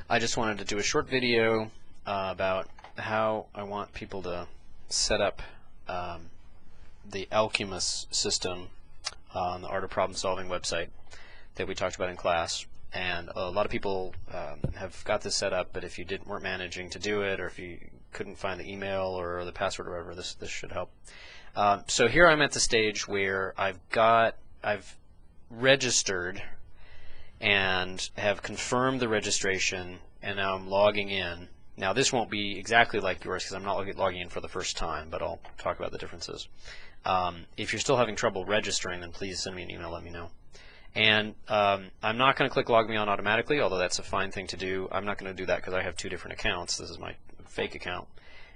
I just wanted to do a short video about how I want people to set up the alcumus system on the Art of Problem Solving website that we talked about in class. And a lot of people have got this set up, but if you weren't managing to do it, or if you couldn't find the email or the password or whatever, this should help. So here I'm at the stage where I've registered and have confirmed the registration, and now I'm logging in. Now this won't be exactly like yours because I'm not logging in for the first time, but I'll talk about the differences. If you're still having trouble registering, then please send me an email, let me know. And I'm not going to click log me on automatically, although that's a fine thing to do. I'm not going to do that because I have two different accounts. This is my fake account.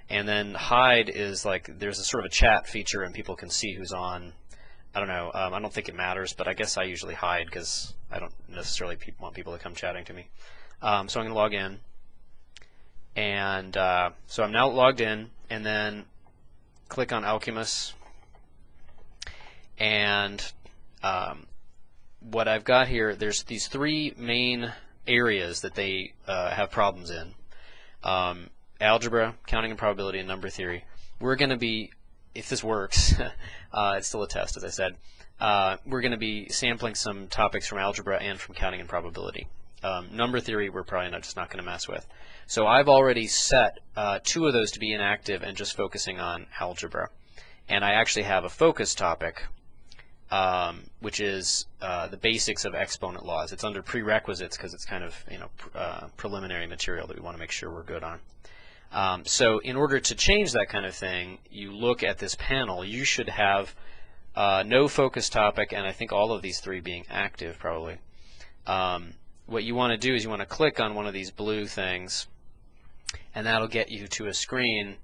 And then hide is like there's a sort of a chat feature and people can see who's on. I don't know. I don't think it matters, but I guess I usually hide because I don't necessarily want people to come chatting to me. So I'm going to log in. And so I'm now logged in, and then click on Alcumus. And what I've got here, there's these three main areas that they have problems in. Algebra, counting and probability, and number theory. We're going to be, if this works, it's still a test, as I said, we're going to be sampling some topics from algebra and from counting and probability. Number theory we're probably just not going to mess with. So I've already set two of those to be inactive and just focusing on algebra. And I actually have a focus topic, which is the basics of exponent laws. It's under prerequisites because it's kind of preliminary material that we want to make sure we're good on. So in order to change that kind of thing, you look at this panel. You should have no focus topic, and I think all of these three being active probably. What you want to do is you want to click on one of these blue things, and that'll get you to a screen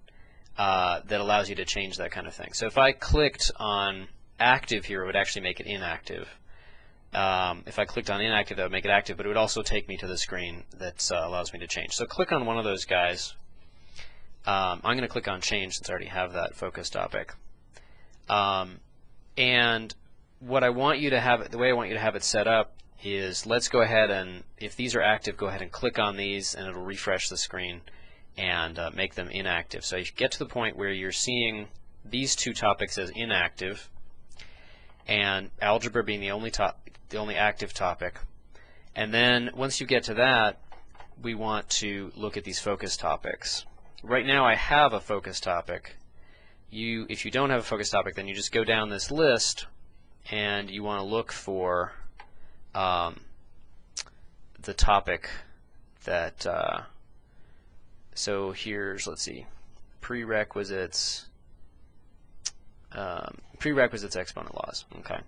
that allows you to change that kind of thing. So if I clicked on active here, it would actually make it inactive. If I clicked on inactive, that would make it active, but it would also take me to the screen that allows me to change. So click on one of those guys. I'm going to click on change since I already have that focus topic. And what I want you to have, the way I want you to have it set up is, let's go ahead and, if these are active, go ahead and click on these and it'll refresh the screen and make them inactive. So you get to the point where you're seeing these two topics as inactive and algebra being the only active topic. And then once you get to that, we want to look at these focus topics. Right now I have a focus topic. If you don't have a focus topic, then you just go down this list and you want to look for the topic that so here's, let's see, prerequisites exponent laws. Okay.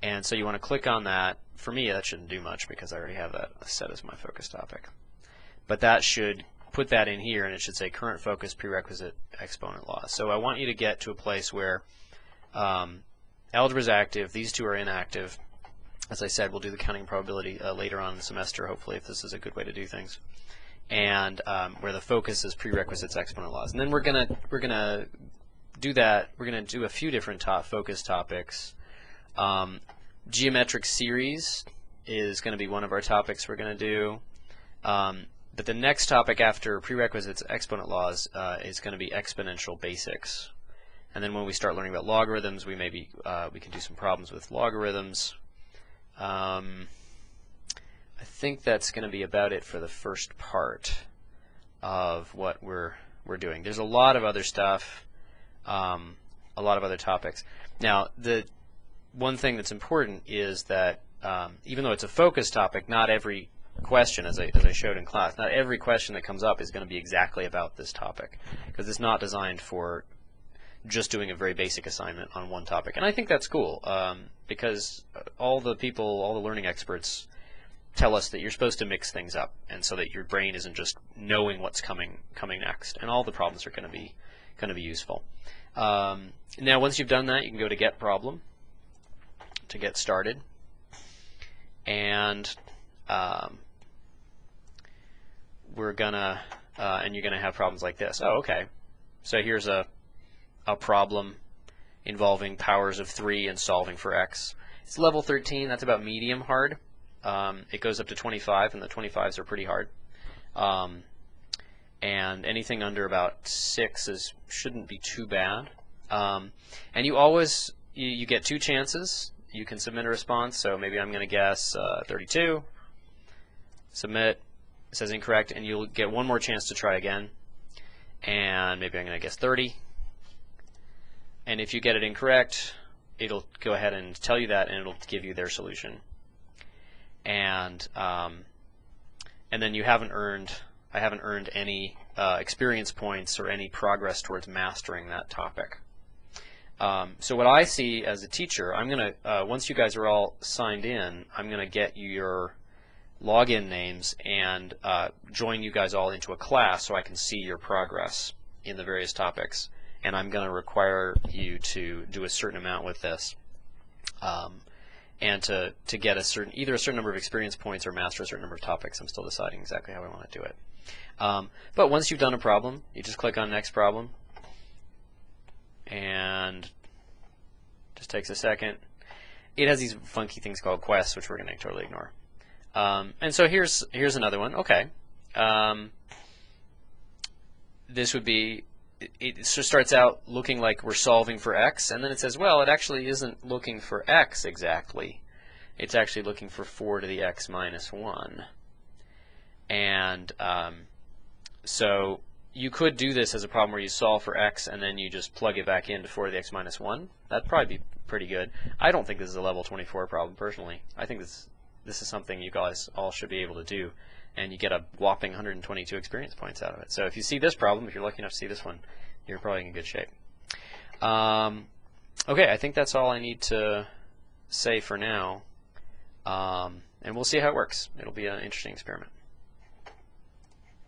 And so you want to click on that. For me, that shouldn't do much because I already have that set as my focus topic. But that should put that in here, and it should say current focus prerequisite exponent laws. So I want you to get to a place where algebra is active, these two are inactive. As I said, we'll do the counting probability later on in the semester, hopefully, if this is a good way to do things. And where the focus is prerequisites exponent laws. And then we're gonna do that. We're gonna do a few different focus topics. Geometric series is going to be one of our topics we're going to do. But the next topic after prerequisites exponent laws is going to be exponential basics. And then when we start learning about logarithms, we can do some problems with logarithms. I think that's going to be about it for the first part of what we're doing. There's a lot of other stuff, a lot of other topics. Now, the one thing that's important is that even though it's a focus topic, not every question, as I showed in class, not every question that comes up is going to be exactly about this topic, because it's not designed for just doing a very basic assignment on one topic. And I think that's cool, because all the learning experts tell us that you're supposed to mix things up, and so that your brain isn't just knowing what's coming next, and all the problems are going to be useful. Now once you've done that, you can go to Get Problem to get started, and you're gonna have problems like this. Oh, okay. So here's a problem involving powers of 3 and solving for x. It's level 13. That's about medium hard. It goes up to 25, and the 25s are pretty hard. And anything under about 6 shouldn't be too bad. And you always you get 2 chances. You can submit a response. So maybe I'm going to guess 32. Submit. It says incorrect, and you'll get 1 more chance to try again. And maybe I'm going to guess 30. And if you get it incorrect, it'll go ahead and tell you that, and it'll give you their solution. And then you haven't earned. I haven't earned any experience points or any progress towards mastering that topic. So what I see as a teacher, I'm going to once you guys are all signed in, I'm going to get you your login names and join you guys all into a class so I can see your progress in the various topics. And I'm going to require you to do a certain amount with this, and to get either a certain number of experience points or master a certain number of topics. I'm still deciding exactly how I want to do it. But once you've done a problem, you just click on next problem, and just takes a second. It has these funky things called quests, which we're going to totally ignore. And so here's another one. Okay, this would be. It just starts out looking like we're solving for x, and then it says, well, it actually isn't looking for x exactly. It's actually looking for 4 to the x minus 1. And so you could do this as a problem where you solve for x and then you just plug it back into 4 to the x minus 1. That'd probably be pretty good. I don't think this is a level 24 problem personally. I think this is something you guys all should be able to do, and you get a whopping 122 experience points out of it. So if you see this problem, if you're lucky enough to see this one, you're probably in good shape. Okay, I think that's all I need to say for now, and we'll see how it works. It'll be an interesting experiment.